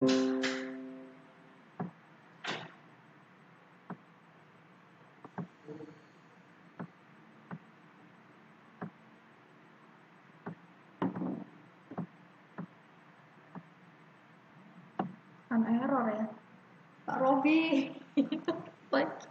An error ya, Pak Robi. Baik.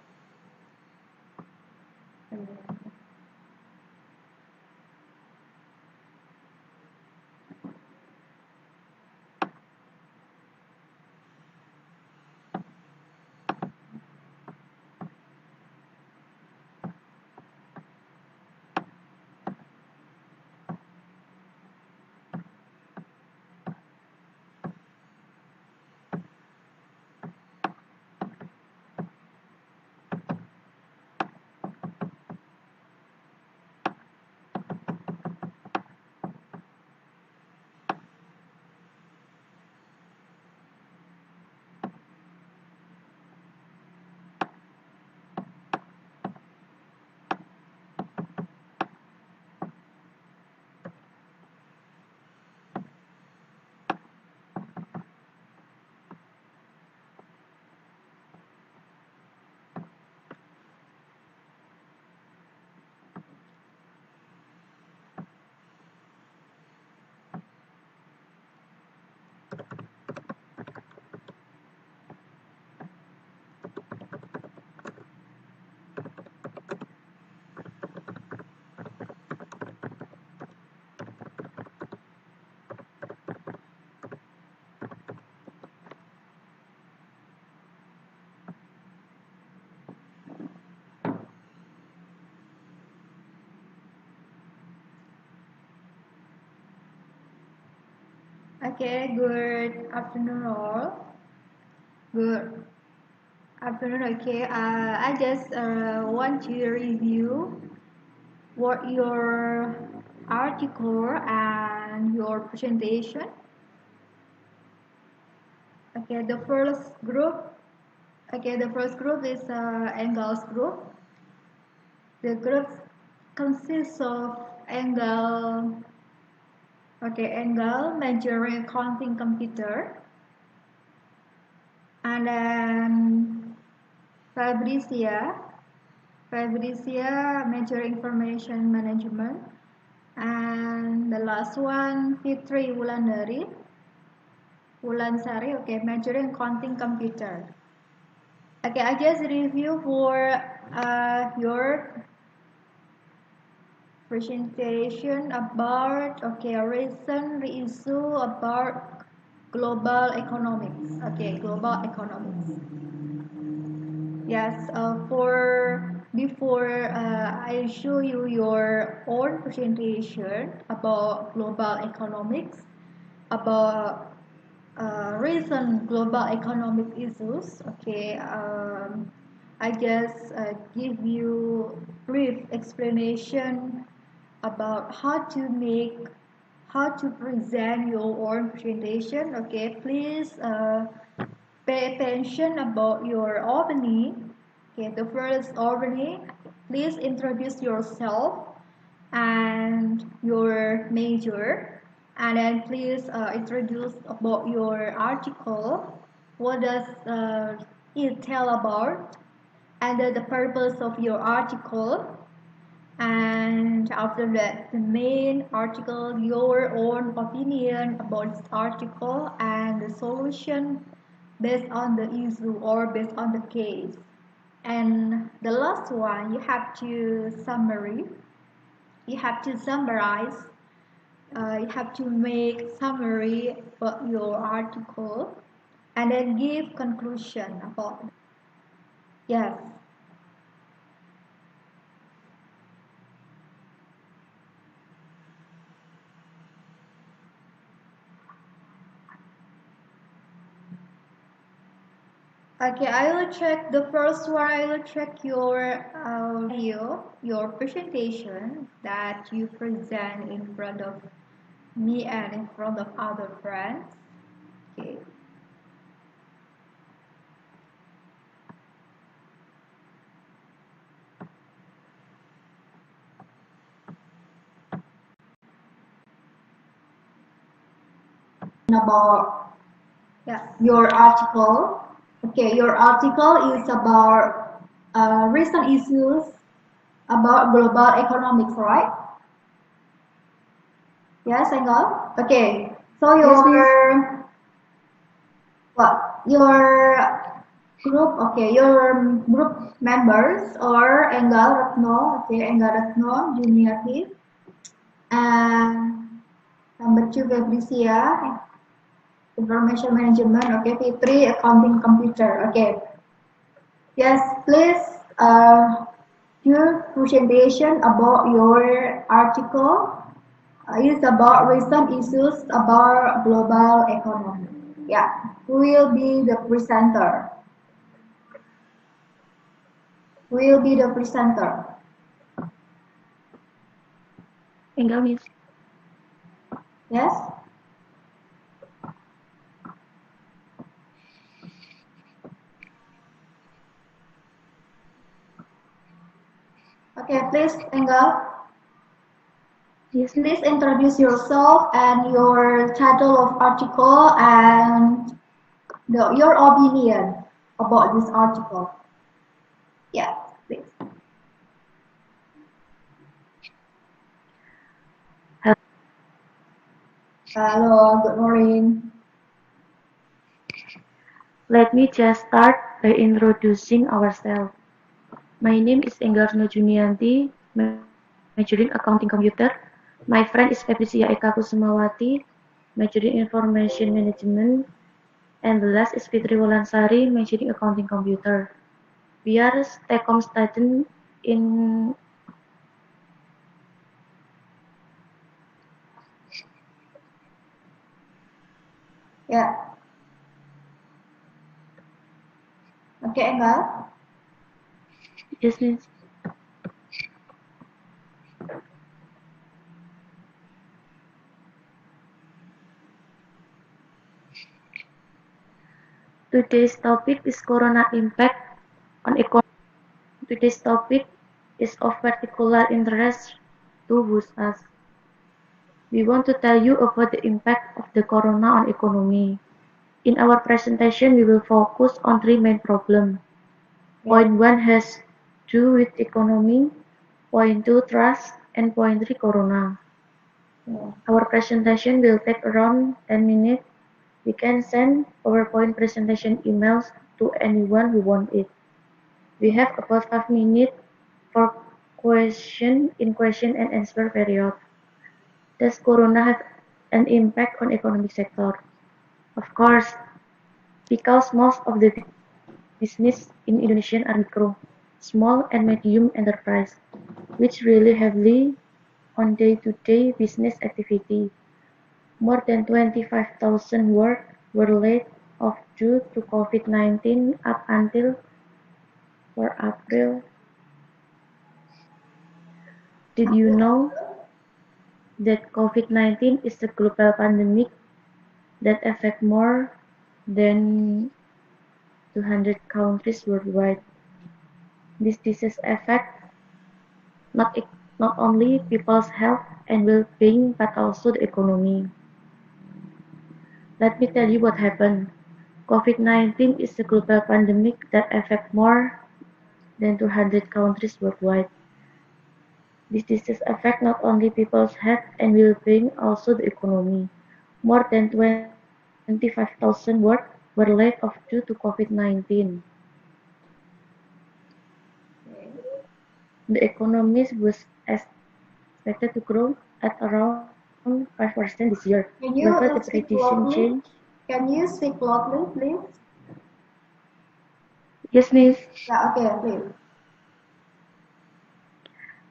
Okay, good afternoon all. Good afternoon. Okay, I just want to review what your article and your presentation. Okay, the first group. Okay, the first group is angles group. The group consists of angle. Okay, angle measuring counting computer, and then Fabricia major information management, and the last one Fitri Wulansari, okay, majoring counting computer. Okay, I just review for your presentation about recent issue about global economics. Okay, global economics. Yes, for before I show you your own presentation about global economics, about recent global economic issues. Okay, I just give you brief explanation about how to present your own presentation. Okay, please pay attention about your opening. Okay, the first opening, please introduce yourself and your major, and then please introduce about your article. What does it tell about, and then the purpose of your article, and after that the main article, your own opinion about this article and the solution based on the issue or based on the case. And the last one, you have to summarize, you have to make summary about your article, and then give conclusion about it. Yes. Okay, I will check the first one. I will check your your presentation that you present in front of me and in front of other friends. Okay. About Yeah, your article. Okay, your article is about recent issues about global economics, right? Yes, Engel. Okay, so Yes, Miss. your group, okay, your group members are Engel Ratno, okay, Engel Ratno, Junior T, and number two berisi ya, information management, okay, Fitri, accounting computer, okay. Yes, please do presentation about your article. It's about recent issues about global economy. Yeah, who will be the presenter? Who will be the presenter? Enggak, Miss. Yes? Okay, please, Engel, Yes, Miss. please introduce yourself and your title of article and your opinion about this article. Yeah, please. Hello, good morning. Let me just start by introducing ourselves. My name is Enggarno Junianti, majoring accounting computer. My friend is Febrisia Eka Kusumawati, majoring information management. And the last is Fitri Wolansari, majoring accounting computer. We are Stekom student in Yeah. Okay, Engel. Yes, Miss. Today's topic is Corona impact on economy. Today's topic is of particular interest to us. We want to tell you about the impact of the corona on economy. In our presentation, we will focus on three main problems. Yeah. Point 1 has to do with economy, point 2 trust, and point 3 corona. Yeah. Our presentation will take around 10 minutes. We can send PowerPoint presentation emails to anyone who wants it. We have about 5 minutes for question and answer period. Does corona have an impact on economic sector? Of course, because most of the business in Indonesia are micro, small and medium enterprise, which rely heavily on day-to-day business activity. More than 25,000 work were laid off due to COVID-19 up until 4 April. Did you know that COVID-19 is a global pandemic that affects more than 200 countries worldwide? This disease affects not, not only people's health and well-being but also the economy. Let me tell you what happened. COVID-19 is a global pandemic that affects more than 200 countries worldwide. This disease affects not only people's health and well-being, also the economy. More than 25,000 work were laid off due to COVID-19. The economy was expected to grow at around 5% this year. Can you However, the speak prediction loudly? changed. Can you speak loudly, please? Yes, Miss. Yeah, okay, please.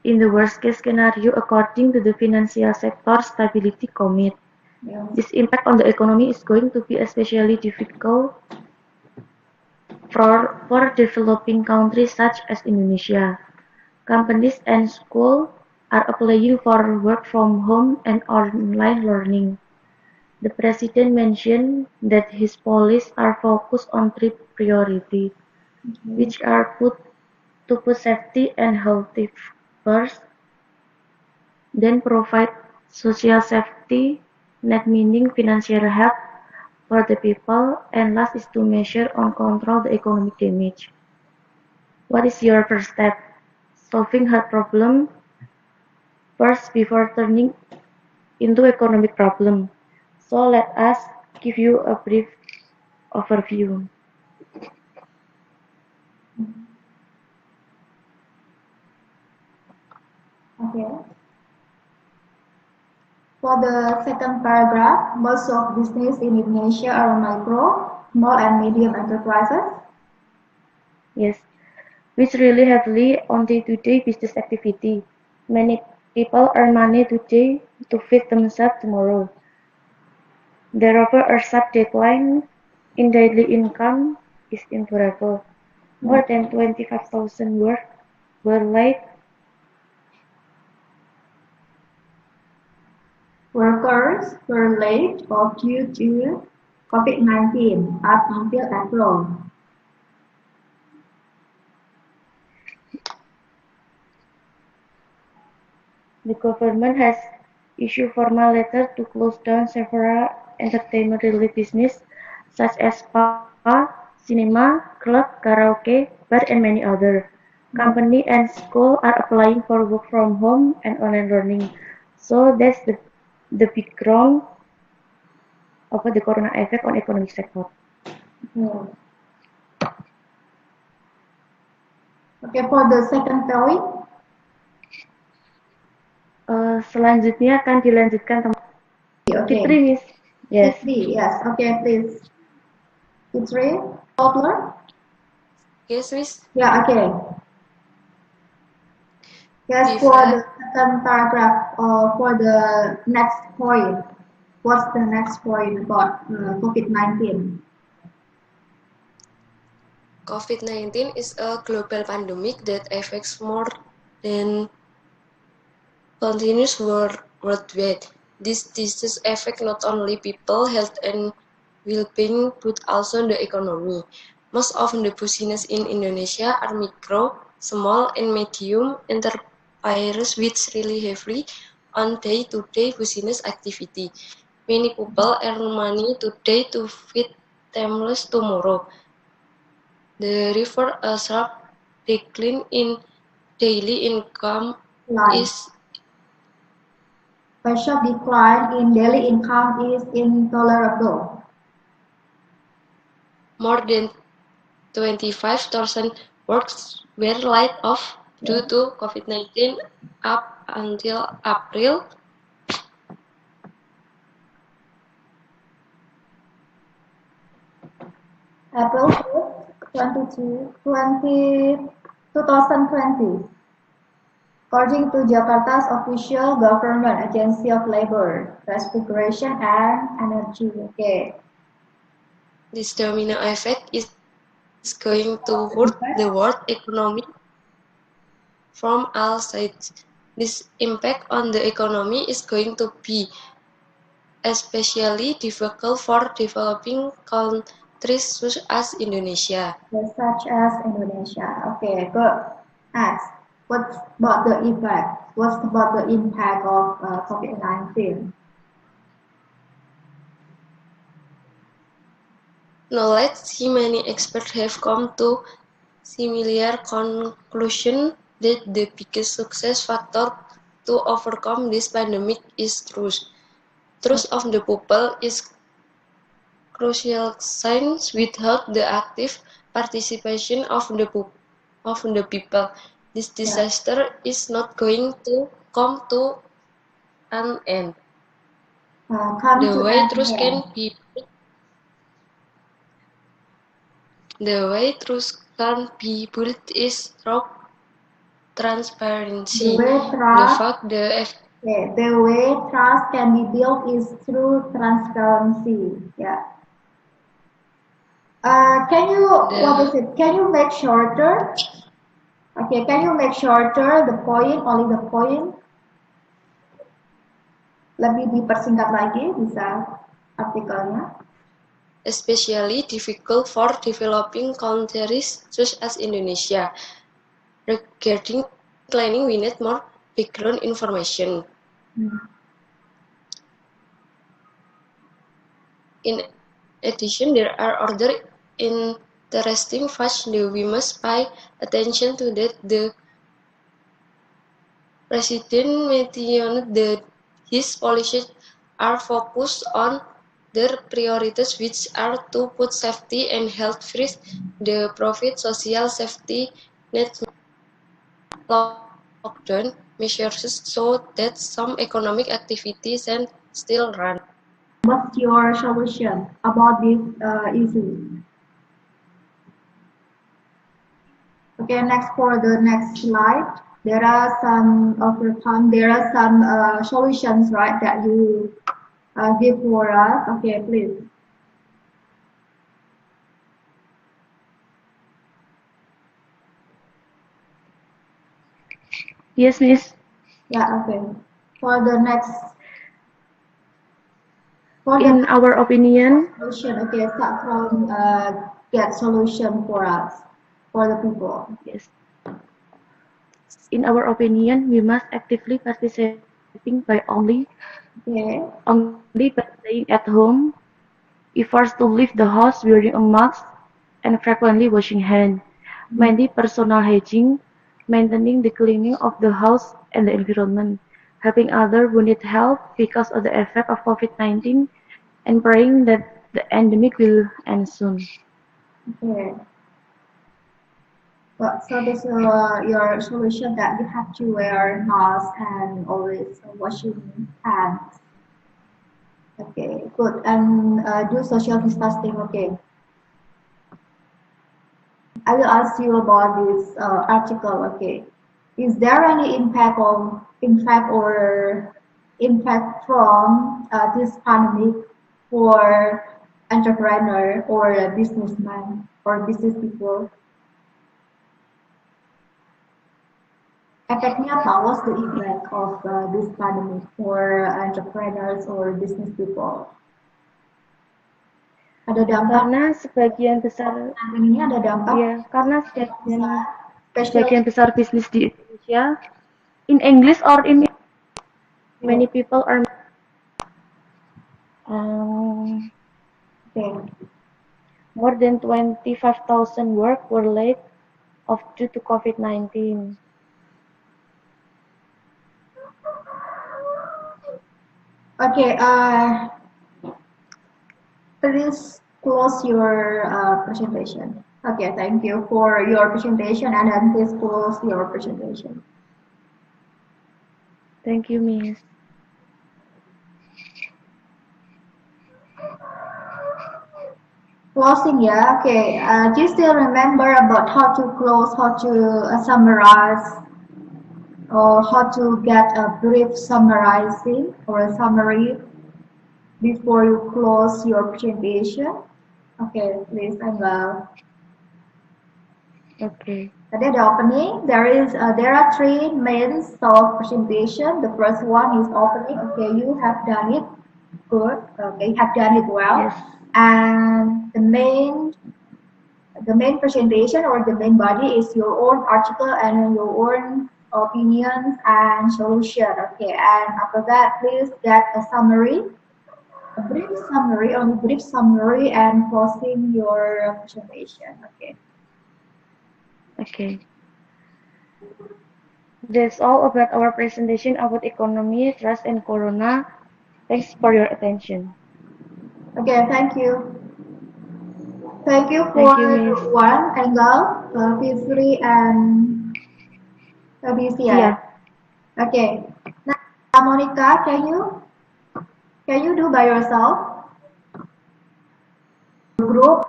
In the worst-case scenario, according to the Financial Sector Stability Committee, Yeah. this impact on the economy is going to be especially difficult for developing countries such as Indonesia. Companies and schools are applying for work from home and online learning. The president mentioned that his policies are focused on three priorities, which are to put safety and health first, then provide social safety net meaning financial help, for the people, and last is to measure and control the economic damage. What is your first step? Solving hard problem first before turning into economic problem. So let us give you a brief overview. Okay. For the second paragraph, most of business in Indonesia are micro, small and medium enterprises. Yes, which rely heavily on day-to-day business activity. Many people earn money today to feed themselves tomorrow. Therefore, a sharp decline in daily income is intolerable. More than 25,000 were laid Workers were laid off due to COVID-19 up until April. The government has issued formal letter to close down several entertainment-related businesses such as spa, cinema, club, karaoke, bar, and many others. Company and school are applying for work from home and online learning. So that's the background of the corona effect on economic sector. Okay, for the second point. Selanjutnya akan dilanjutkan teman Fitri, Miss. Yes. Fitri, yes. Okay, please. Fitri, Komputer? Yes, Miss. Yeah, okay. Yes, for the second paragraph, for the next point. What's the next point about COVID-19? COVID-19 is a global pandemic that affects more than continuous worldwide. This disease affects not only people, health and well-being, but also the economy. Most of the businesses in Indonesia are micro, small, and medium enterprises which rely heavily on day-to-day business activity. Many people earn money today to feed themselves tomorrow. The refer a sharp decline in daily income is a sharp decline in daily income is intolerable. More than 25,000 workers were laid off due to COVID-19 up until April. April 5th, 2020. According to Jakarta's official government agency of labor, transportation and energy. Okay. This domino effect is going to hurt the world economy from all sides. This impact on the economy is going to be especially difficult for developing countries such as Indonesia. Yes, such as Indonesia. Okay, good. Next, what's about the effect? What's about the impact of COVID-19? Now let's see, many experts have come to similar conclusion that the biggest success factor to overcome this pandemic is trust. Trust of the people is crucial since without the active participation of the people, this disaster is not going to come to an end. The way trust can be built is through transparency. The way trust can be built is through transparency. Yeah. Can you make shorter? Okay, can you make shorter the point, only the point? Lebih dipersingkat lagi, bisa artikelnya. Especially difficult for developing countries such as Indonesia. Regarding declining, we need more background information. In addition, there are other interesting facts that we must pay attention to that the President mentioned that his policies are focused on their priorities, which are to put safety and health first, the profit social safety net lockdown measures so that some economic activities can still run. What's your solution about this issue? Okay, next for the next slide. There are some solutions, right, that you give for us. Okay, please. Yes, Miss. Yeah, okay. For the next, In our opinion, solution, okay, start from get solution for us, for the people. yes. In our opinion, we must actively participating by Okay. only by staying at home, if forced to leave the house wearing a mask and frequently washing hands, mainly personal hygiene, maintaining the cleaning of the house and the environment, helping others who need help because of the effect of COVID-19, and praying that the endemic will end soon. Okay. Well, so this your solution that you have to wear mask and always washing hands. Okay, good. And do social distancing. Okay. I will ask you about this article. Okay. Is there any impact from this pandemic for entrepreneur or a businessman or business people? Efeknya apa? What's the impact of this pandemic for entrepreneurs or business people? Ada dampak? Karena sebagian besar Ini ada dampak? ya, karena Especially sebagian besar bisnis di Indonesia in English or in many people are okay. more than 25,000 work were laid off due to COVID-19. Okay, please close your presentation. Okay, thank you for your presentation, and then please close your presentation. Thank you, Miss. Closing, yeah. Okay. Do you still remember about how to close, how to summarize, or how to get a brief summarizing or a summary before you close your presentation? Okay, please, Angel. Okay. Tadi ada opening. There are three main of presentation. The first one is opening. Okay, you have done it good. Okay, you have done it well. Yes. And the main presentation or the main body is your own article and your own opinions and solution. Okay, and after that, please get a summary, a brief summary, only brief summary, and closing your presentation. Okay. Okay. That's all about our presentation about economy, trust, and corona. Thanks for your attention. Okay, thank you. Thank you for Miss. one angle, Fitri and BC. Yeah. Okay. Now, Monica, can you do by yourself? Group.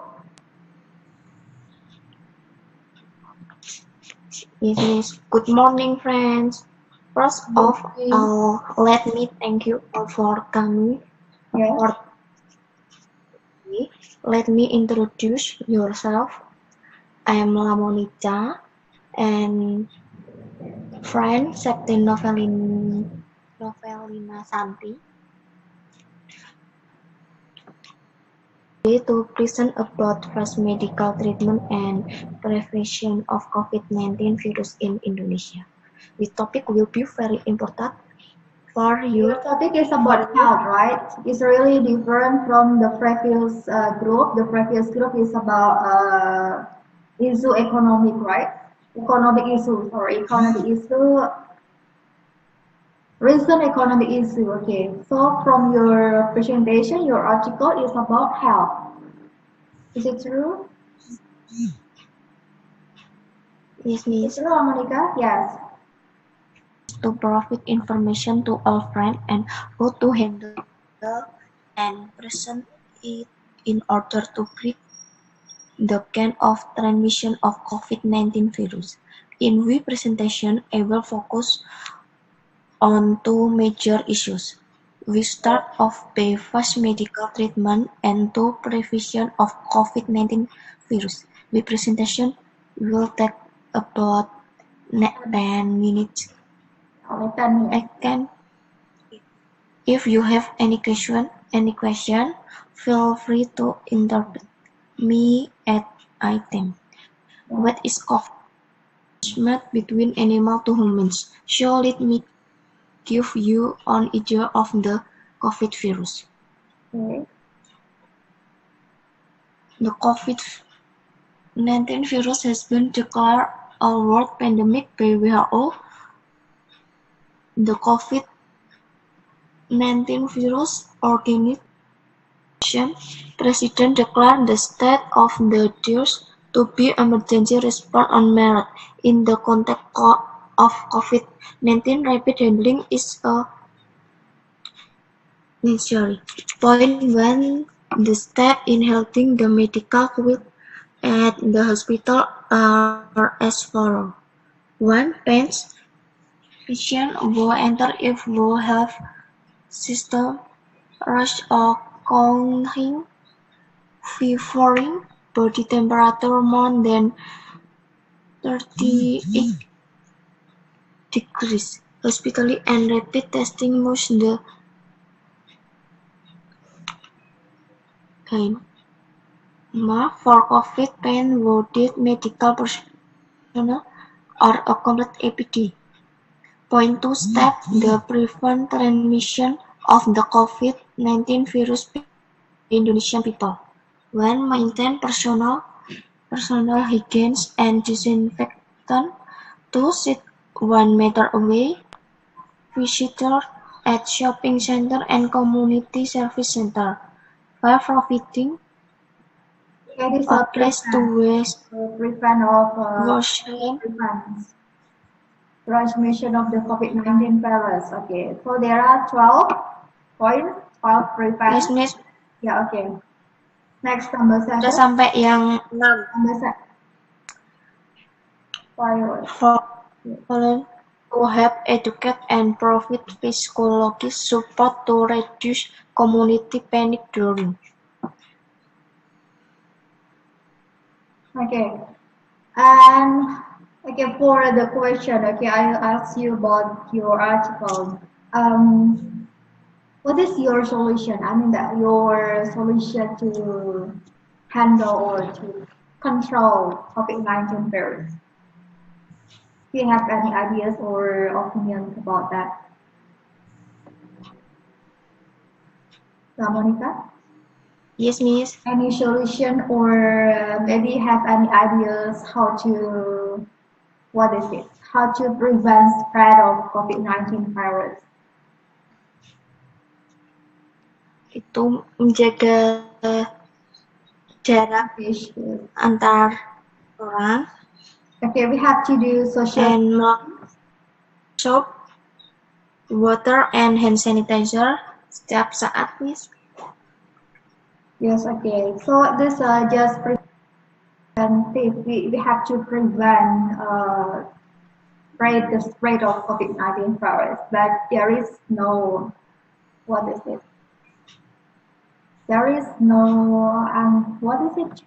Yes. Good morning, friends. First of all, let me thank you all for coming. Yes. Let me introduce yourself. I am Lamonica and friend Septi Novelina Santi. To present about first medical treatment and prevention of COVID-19 virus in Indonesia. The topic will be very important For you, Your topic is about health, right? It's really different from the previous group. The previous group is about issue economic, right? Economic issue, sorry, economic issue. Recent economic issue, okay. So from your presentation, your article is about health. Is it true? yes, Is it Miss, true, Monica? Yes. to provide information to all friends and how to handle and present it in order to break the chain of transmission of COVID-19 virus. In this presentation, I will focus on two major issues. We start off by first medical treatment and to prevention of COVID-19 virus. The presentation will take about 10 minutes. Only 10 minutes. I can, if you have any question, feel free to interrupt me at any time. What is COVID? Transmission between animal to humans. So let me give you an idea of the COVID virus. Okay. The COVID-19 virus has been declared a world pandemic by WHO. The COVID-19 virus organization president declared the state of the earth to be emergency response on March. In the context of COVID-19, rapid handling is a necessary point when the step in helping the medical equipment at the hospital are as follows. 1. Patient will enter if will have system rash or coughing, fevering, body temperature more than 38 degrees. Hospital and rapid testing must the gain. For COVID pain-wounded medical personnel are a complete APD. Point 2. Step the prevent transmission of the COVID-19 virus by Indonesian people. 1. Maintain personal hygiene and disinfectant. 2. Sit 1 meter away. Visitor at shopping center and community service center. 5. Providing It is a place to prevent of wash hand. Transmission of the COVID-19 virus. Okay, so there are 12 points, 12 prevent. Yes, Miss. Ya, oke. Next, number 7. Udah sampai yang 6. Number 7. To help educate and provide psychological support to reduce community panic during. Okay. And okay, for the question, okay, I'll ask you about your article. What is your solution? I mean that your solution to handle or to control COVID-19 virus. Do you have any ideas or opinions about that? Monica? Yes, Miss. Any solution or maybe have any ideas how to, what is it? How to prevent spread of COVID-19 virus? Itu menjaga jarak antar orang. Okay, we have to do social and soap, water, and hand sanitizer setiap saat, Miss. Yes, okay. So this just preventive. We have to prevent the spread of COVID-19 virus, but there is no, what is it? There is no, what is it?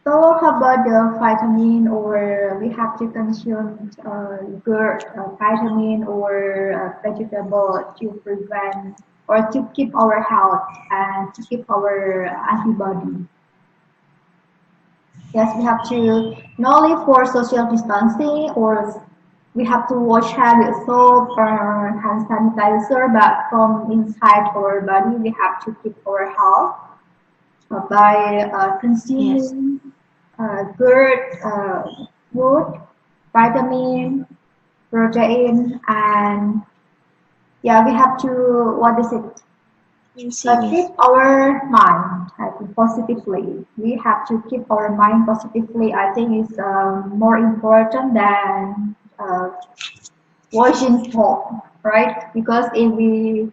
So how about the vitamin, or we have to consume good vitamin or vegetable to prevent or to keep our health and to keep our antibody. Yes, we have to not only for social distancing or We have to wash hand with soap or hand sanitizer, but from inside our body, we have to keep our health by Yes. consuming good food, vitamin, protein, and yeah, we have to, what is it? See, Keep Miss. our mind, I think, positively. We have to keep our mind positively. I think it's more important than washing soap, right? Because if we,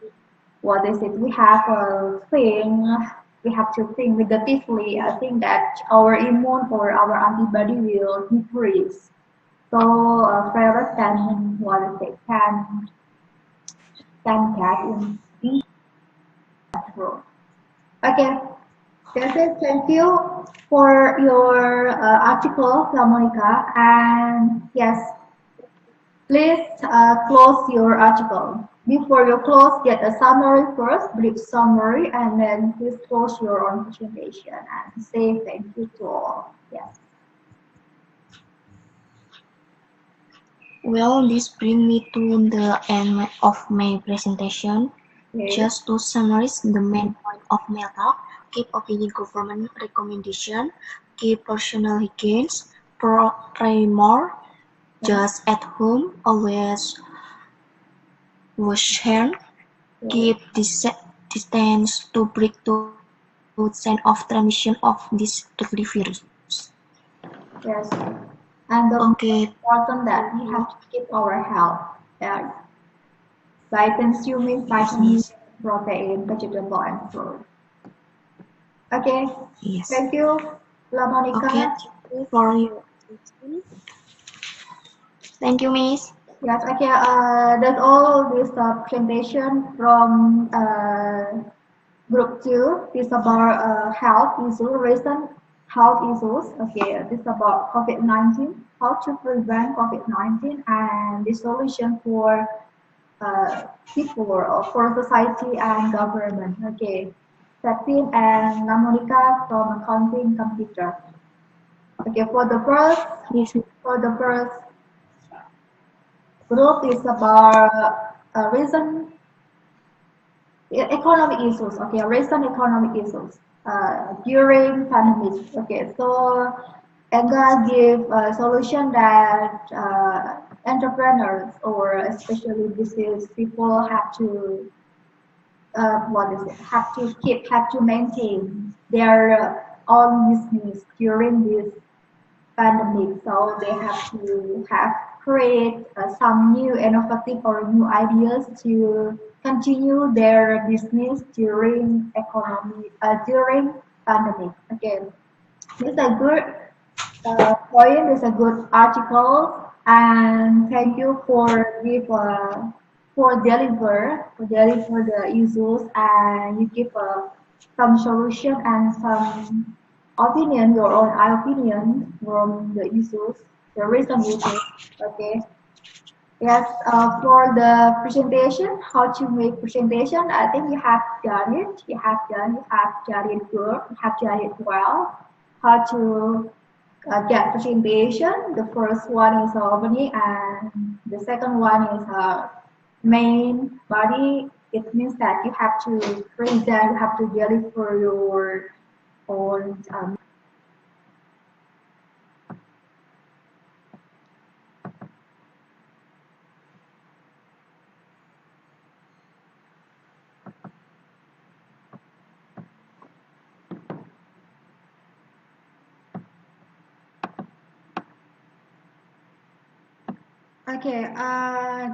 what is it? We have a thing. We have to think negatively. I think that our immune or our antibody will decrease. So virus can, what is it? Can get in control. Okay, that's it. Thank you for your article, Monica. And yes, please close your article. Before you close, get a summary first, brief summary, and then please close your own presentation and say thank you to all. Yes. Well, this brings me to the end of my presentation. Okay. Just to summarize the main point of my talk, keep obeying government recommendation, keep personal hygiene, pray more, Yeah. just at home, always wash hand, Okay. keep distance to break to chain of transmission of this deadly virus. Yes. And the most Okay, important thank that we you. have to keep our health. Yeah, by consuming Yes, vitamin, miss. protein, vegetable, and fruit. Okay, Yes. thank you, La Okay, Monica. thank you for your attention. Thank you, miss. Yes, okay, that's all this presentation from group 2. This about health issues, recent health issues. Okay, this about COVID-19, how to prevent COVID-19, and the solution for people or for society and government. Okay, Satin and Namonika from accounting computer. Okay, Yes, for the first group is about recent economic issues. Okay, recent economic issues during pandemic. Okay, so ENGA give a solution that entrepreneurs or especially business people have to what is it? Have to maintain their own business during this pandemic. So they have to have create some new innovative or new ideas to continue their business during pandemic. Again, this is a good point. It's a good article, and thank you for deliver the issues, and you give some solution and some opinion, your own opinion from the issues, the recent issues. Okay. Yes, for the presentation, how to make presentation, I think you have done it. You have done it good. You have done it well. How to get presentation. The first one is opening, and the second one is main body. It means that you have to present, you have to deliver your own. Okay,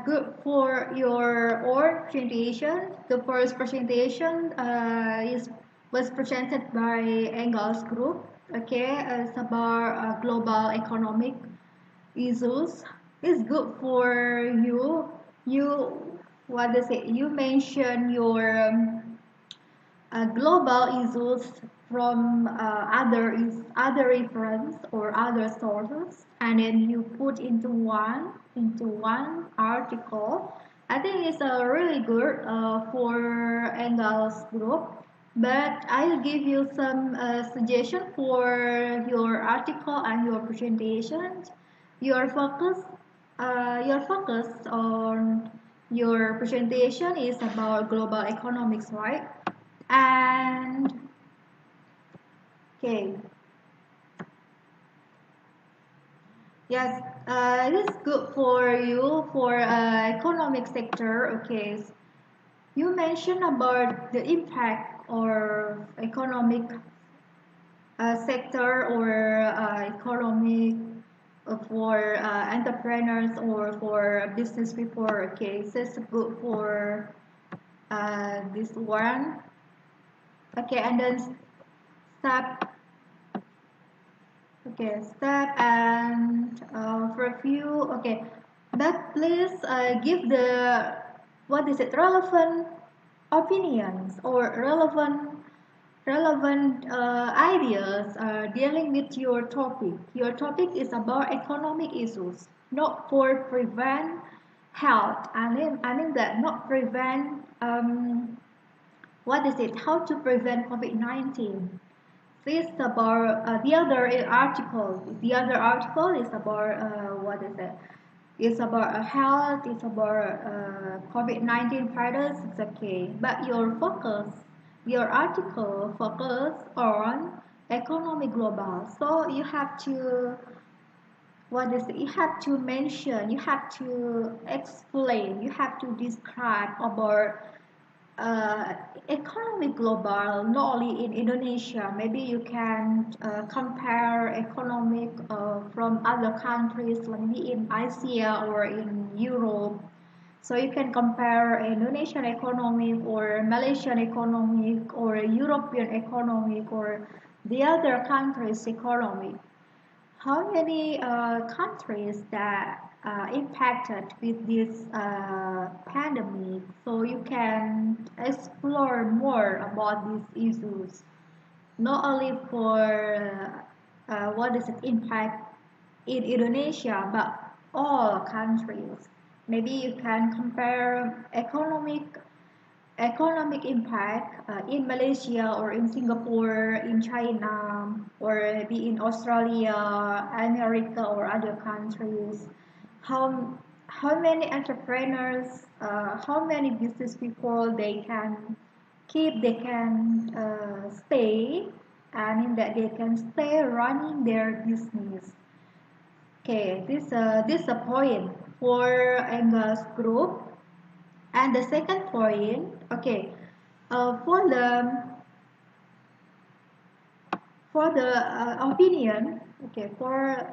good for your own presentation. The first presentation is was presented by Engels Group. Okay, it's about global economic issues. It's good for you. You what is it? You mention your global issues from other reference or other sources, and then you put into one article. I think it's a really good for Engels group. But I'll give you some suggestion for your article and your presentation. Your focus. your focus on your presentation is about global economics, right? And okay, yes, it is good for you for economic sector. Okay, you mentioned about the impact or economic sector or economic for entrepreneurs or for business people. Okay, so it's good for this one. Okay, and then step. Okay, step and review. Okay, but please give the what is it relevant opinions or relevant ideas dealing with your topic. Your topic is about economic issues, not for prevent health. I mean that not prevent what is it? How to prevent COVID-19? This about the other article. The other article is about what is it? It's about health. It's about COVID-19 virus. It's okay, but your article focus on economy global. So you have to what is it? You have to mention. You have to explain. You have to describe about uh, economy global, not only in Indonesia. Maybe you can compare economic from other countries, maybe in Asia or in Europe. So you can compare Indonesian economic or Malaysian economic or European economic or the other countries' economic. How many countries that impacted with this pandemic? So you can explore more about these issues, not only for what is the impact in Indonesia, but all countries. Maybe you can compare economic impact in Malaysia or in Singapore, in China, or maybe in Australia, America, or other countries. How many entrepreneurs, how many business people they can keep, they can stay. I mean that they can stay running their business. Okay, this is a point for Engels group. And the second point, okay, for the opinion, okay, for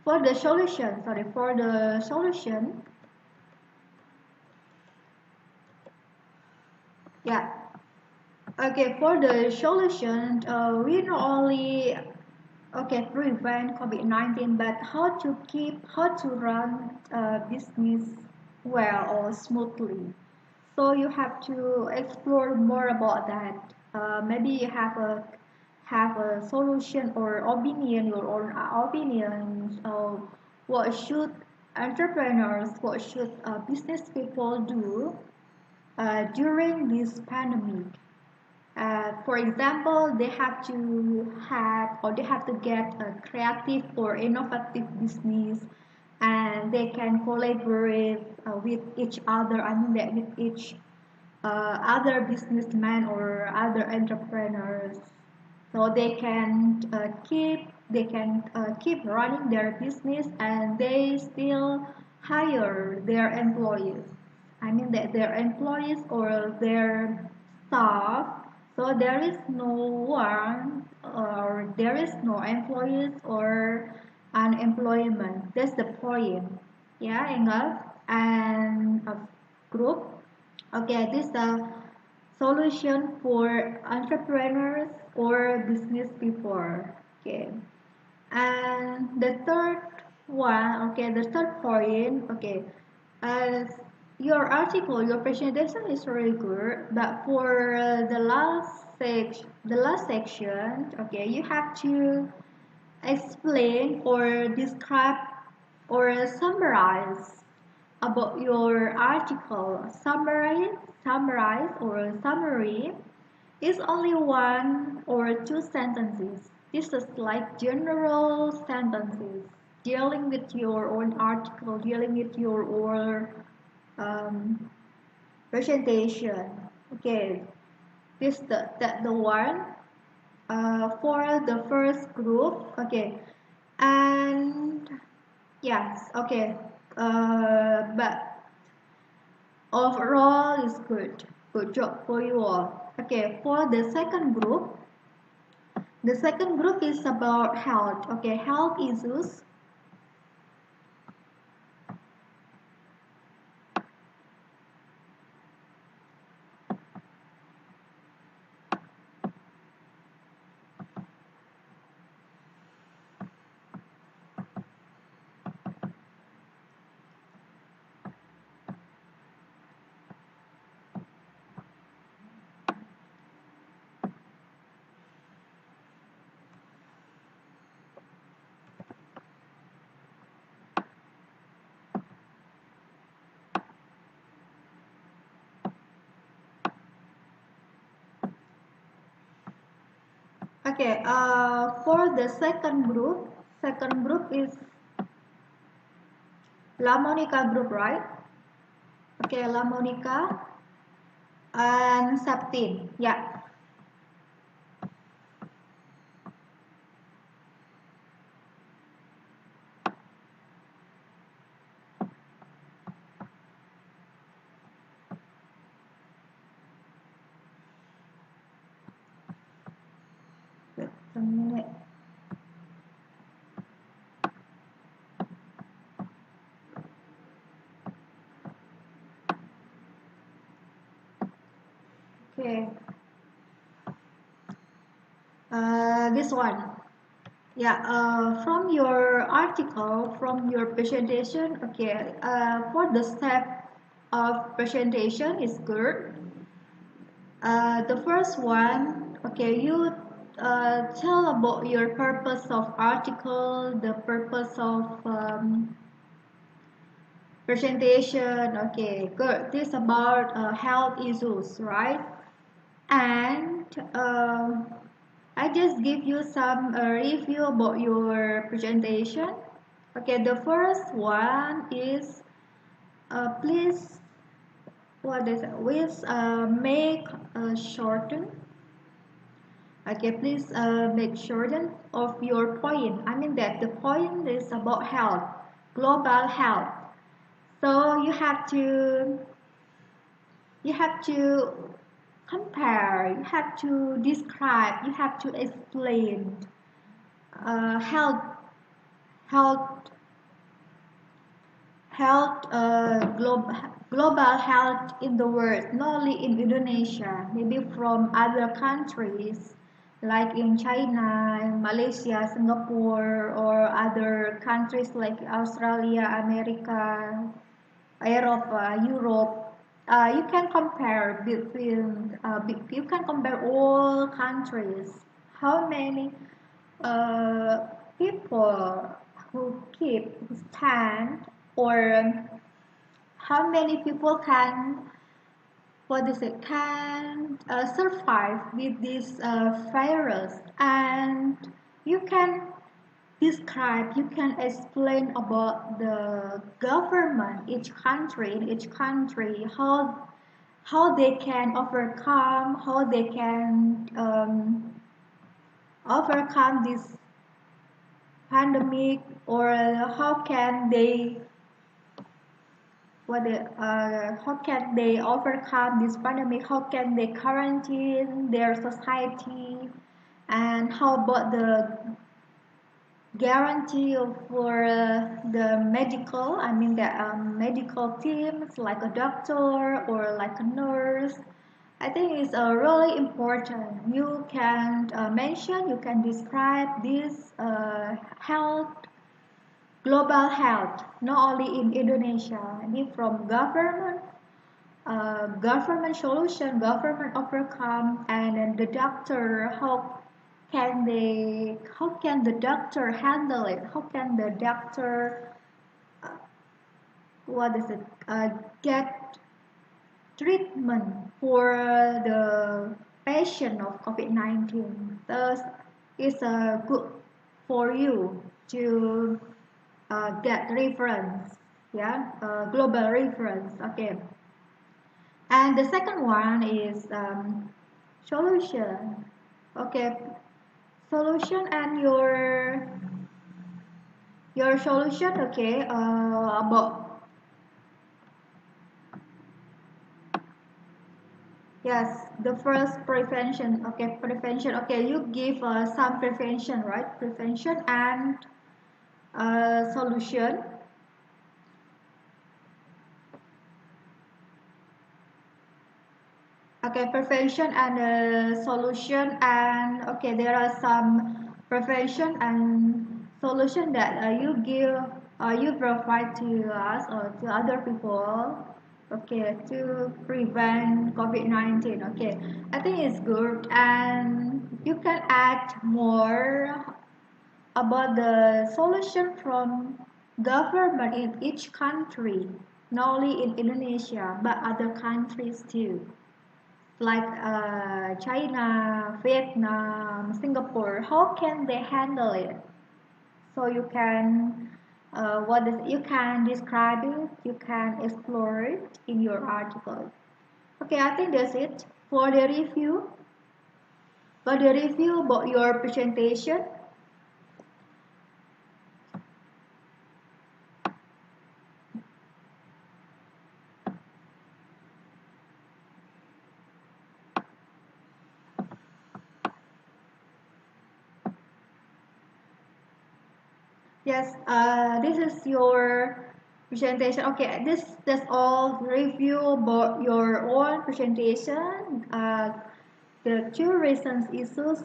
the solution, sorry, for the solution, yeah, okay, for the solution, we not only okay prevent COVID-19, but how to run business well or smoothly. So you have to explore more about that. Maybe you have a solution or opinion, your own opinion. What should entrepreneurs, what should business people do during this pandemic? For example, they have to have or they have to get a creative or innovative business, and they can collaborate with each other. I mean that with each other businessmen or other entrepreneurs, so they can keep running their business and they still hire their employees. I mean that their employees or their staff. So there is no one or there is no employees or unemployment. That's the point. Yeah, Engel and a group. Okay, this is the solution for entrepreneurs or business people. Okay, and the third one, okay, the third point, okay, as your article, your presentation is very good, but for the last section, okay, you have to explain or describe or summarize about your article. Summarize or summary is only one or two sentences. This is like general sentences. dealing with your own article, dealing with your own presentation. Okay, this the one for the first group. Okay, and yes, okay, but overall is good. Good job for you all. Okay, for the second group is about health. Okay, health issues. Okay, for the second group is La Monica group, right? Okay, La Monica and Septin. Yeah. Wait a minute. Okay. This one. Yeah, from your article, from your presentation, okay, for the step of presentation is good. The first one, okay, you tell about your purpose of article, the purpose of presentation, okay, good. This is about health issues, right? And I just give you some review about your presentation. Okay, the first one is please what is it? Please make shorten. Okay, please make shorten of your point. I mean that the point is about health, global health. So you have to compare, you have to describe, you have to explain health health health global health in the world, not only in Indonesia, maybe from other countries like in China, Malaysia, Singapore, or other countries like Australia, America, Europe. You can compare between you can compare all countries. How many uh, people who stand, or how many people can what is it can survive with this virus, and you can describe, you can explain about the government, each country, how they can overcome, how they can overcome this pandemic, or how can they how can they overcome this pandemic, how can they quarantine their society, and how about the guarantee for the medical, I mean the medical teams like a doctor or like a nurse. I think it's really important. You can mention, you can describe this health, global health, not only in Indonesia, maybe from government, government solution, government overcome, and then the doctor, how can the doctor handle it? How can the doctor, what is it, get treatment for the patient of COVID-19? Thus, it's good for you to get reference, yeah, global reference. Okay, and the second one is solution. Okay, solution and your solution. Okay, about, yes, the first prevention. Okay, prevention. Okay, you give some prevention, right? Prevention and solution. Okay, prevention and solution, and okay, there are some prevention and solution that you provide to us or to other people. Okay, to prevent COVID-19. Okay, I think it's good, and you can add more about the solution from government in each country, not only in Indonesia but other countries too, like China, Vietnam, Singapore. How can they handle it? So you can you can describe it, you can explore it in your article. Okay, I think that's it for the review. For the review about your presentation. Yes, this is your presentation. Okay, that's all review about your own presentation. The two recent issues.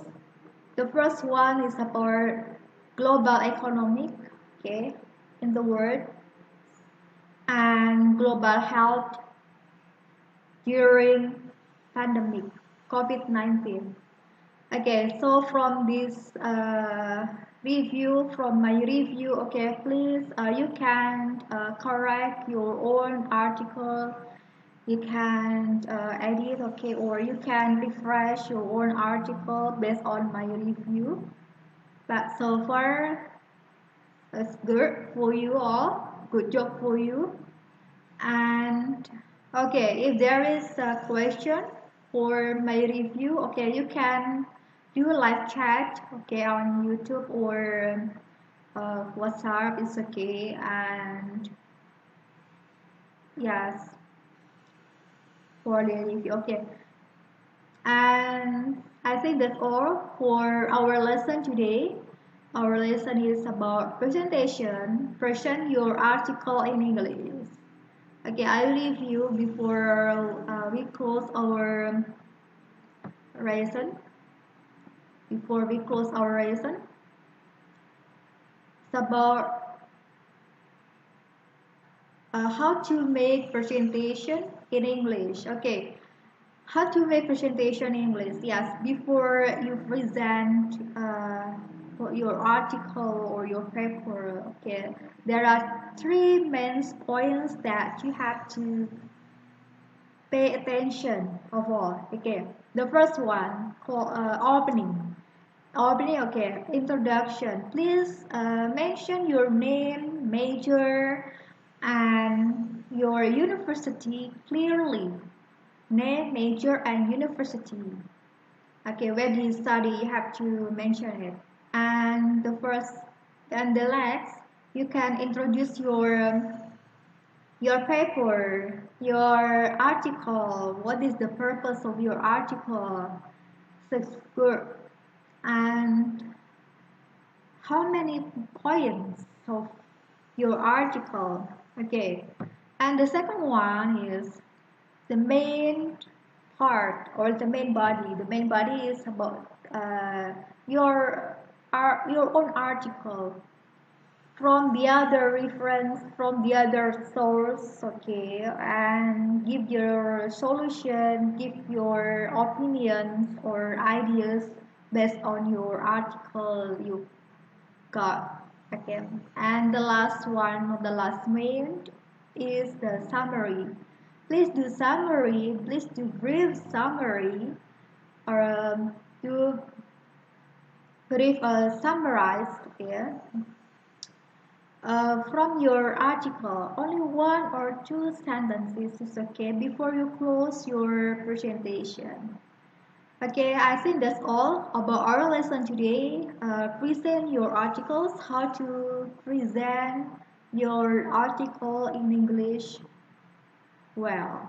The first one is about global economic, okay, in the world, and global health during pandemic COVID-19. Okay, so from this from my review, okay, please, you can correct your own article, you can edit, okay, or you can refresh your own article based on my review. But so far, it's good for you all, good job for you. And okay, if there is a question for my review, okay, you can do live chat, okay, on YouTube or WhatsApp. It's okay. And yes, for the review, okay. And I think that's all for our lesson today. Our lesson is about presentation. Present your article in English. Okay, I'll leave you before we close our lesson. Before we close our lesson, it's about how to make presentation in English. Okay, how to make presentation in English? Yes, before you present your article or your paper. Okay, there are three main points that you have to pay attention of all. Okay, the first one called opening. Opening, okay. Introduction. Please mention your name, major, and your university clearly. Name, major, and university. Okay, where do you study? You have to mention it. And the first and the last, you can introduce your paper, your article. What is the purpose of your article? So good. And how many points of your article? Okay, and the second one is the main part or the main body. The main body is about your own article from the other reference, from the other source. Okay, and give your solution, give your opinions or ideas based on your article you got. Okay, and the last one, the last main is the summary. Please do summary, please do brief summary, or do brief summarize, okay, from your article, only one or two sentences is okay before you close your presentation. Okay, I think that's all about our lesson today. Present your articles, how to present your article in English well.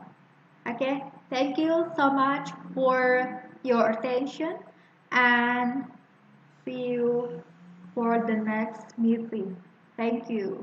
Okay, thank you so much for your attention and see you for the next meeting. Thank you.